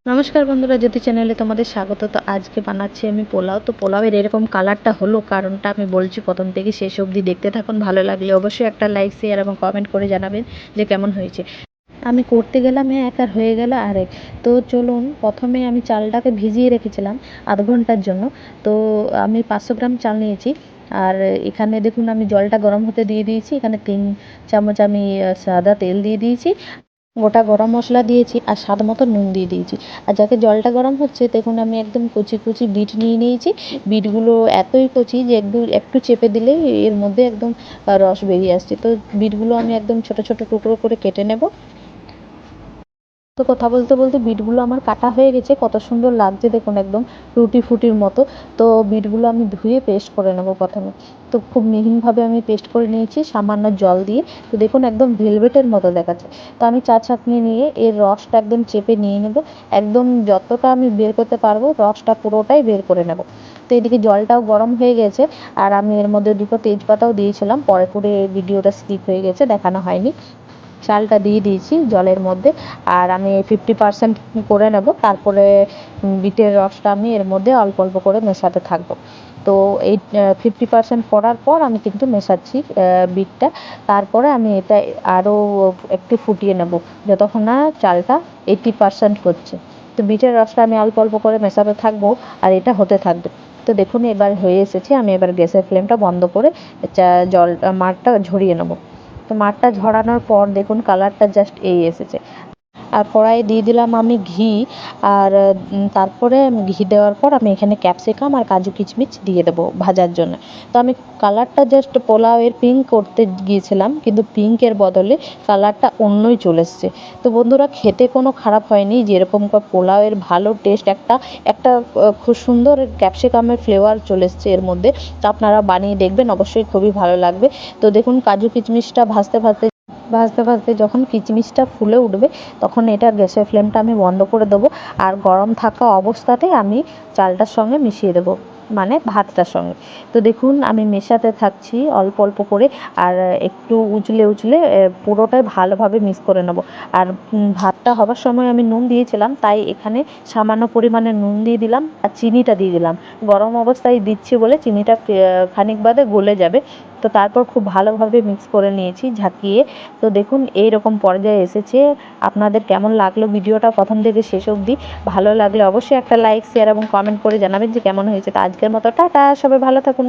নমস্কার বন্ধুরা, জ্যোতি চ্যানেলে তোমাদের স্বাগত। তো আজকে বানাচ্ছি আমি পোলাও। তো পোলাওয়ের এরকম কালারটা হলো কারণটা আমি বলছি, প্রথম থেকে শেষ অবধি দেখতে থাকুন। ভালো লাগলে অবশ্যই একটা লাইক, শেয়ার এবং কমেন্ট করে জানাবেন যে কেমন হয়েছে। আমি করতে গেলাম এক আর হয়ে গেল আরেক। তো চলুন, প্রথমে আমি চালটাকে ভিজিয়ে রেখেছিলাম আধ ঘন্টার জন্য। তো আমি 500 গ্রাম চাল নিয়েছি। আর এখানে দেখুন আমি জলটা গরম হতে দিয়ে দিয়েছি। এখানে 3 চামচ আমি সাদা তেল দিয়ে দিয়েছি, গোটা গরম মশলা দিয়েছি আর স্বাদ মতো নুন দিয়ে দিয়েছি। আর যাতে জলটা গরম হচ্ছে, দেখুন আমি একদম কুচি কুচি বিট নিয়ে নিয়েছি। বিটগুলো এতই কচি যে একটু একটু চেপে দিলেই এর মধ্যে একদম রস বেরিয়ে আসছে। তো বিটগুলো আমি একদম ছোট ছোট টুকরো করে কেটে নেব। তো কথা বলতে বলতে বিটগুলো আমার কাটা হয়ে গেছে। কত সুন্দর লাগছে দেখুন, একদম রুটি ফুটির মতো। তো বিটগুলো আমি ধুয়ে পেস্ট করে নেব প্রথমে। তো খুব মিহিনভাবে আমি পেস্ট করে নিয়েছি সামান্য জল দিয়ে। তো দেখুন একদম ভেলভেটের মতো দেখাচ্ছে। তো আমি চা ছাঁকনি নিয়ে এর রসটা একদম চেপে নিয়ে নেব। একদম যতটা আমি বের করতে পারবো রসটা পুরোটাই বের করে নেব। তো এদিকে জলটাও গরম হয়ে গেছে। আর আমি এর মধ্যে 2টো তেজপাতাও দিয়েছিলাম, পরে করে ভিডিওটা স্কিপ হয়ে গেছে, দেখানো হয়নি। চালটা দিয়ে দিয়েছি জলের মধ্যে। আর আমি 50% করে নেব। তারপরে বিটের রসটা আমি এর মধ্যে অল্প অল্প করে মেশাতে থাকবো। তো এই 50% করার পর আমি কিন্তু মেশাচ্ছি বিটটা। তারপরে আমি এটা আরও একটু ফুটিয়ে নেব যতক্ষণ না চালটা 80% করছে। তো বিটের রসটা আমি অল্প অল্প করে মেশাতে থাকবো আর এটা হতে থাকবে। তো দেখুন এবার হয়ে এসেছে। আমি এবার গ্যাসের ফ্লেমটা বন্ধ করে জল মাড়টা ঝরিয়ে নেব। তো মাড়টা ঝরানোর পর দেখুন কালারটা জাস্ট এই এসেছে। আর কড়াইয়ে দিয়ে দিলাম আমি ঘি। আর তারপরে ঘি দেওয়ার পর আমি এখানে ক্যাপসিকাম আর কাজু কিশমিশ দিয়ে দেবো ভাজার জন্য। তো আমি কালারটা জাস্ট পোলাওয়ের পিঙ্ক করতে গিয়েছিলাম, কিন্তু পিঙ্কের বদলে কালারটা অন্যই চলে এসছে। তো বন্ধুরা, খেতে কোনো খারাপ হয়নি। যেরকম পোলাওয়ের ভালো টেস্ট, একটা একটা খুব সুন্দর ক্যাপসিকামের ফ্লেভার চলে এসছে এর মধ্যে। তো আপনারা বানিয়ে দেখবেন, অবশ্যই খুবই ভালো লাগবে। তো দেখুন কাজু কিশমিশটা ভাজতে ভাজতে ভাজতে ভাজতে যখন কিচমিচটা ফুলে উঠবে, তখন এটার গ্যাসের ফ্লেমটা আমি বন্ধ করে দেবো। আর গরম থাকা অবস্থাতে আমি চালটার সঙ্গে মিশিয়ে দেবো, মানে ভাতটার সঙ্গে। তো দেখুন আমি মেশাতে থাকছি অল্প অল্প করে। আর একটু উজলে উজলে পুরোটাই ভালোভাবে মিক্স করে নেব। আর ভাতটা হবার সময় আমি নুন দিয়েছিলাম, তাই এখানে সামান্য পরিমাণে নুন দিয়ে দিলাম আর চিনিটা দিয়ে দিলাম। গরম অবস্থায় দিচ্ছি বলে চিনিটা খানিক বাদে গলে যাবে। তো তারপর খুব ভালোভাবে মিক্স করে নিয়েছি ঝাঁকিয়ে। তো দেখুন এই রকম পর্যায়ে এসেছে। আপনাদের কেমন লাগলো ভিডিওটা প্রথম থেকে শেষ অবধি? ভালো লাগলে অবশ্যই একটা লাইক, শেয়ার এবং কমেন্ট করে জানাবেন যে কেমন হয়েছে। তো আজকের মতো টাটা, সবাই ভালো থাকুন।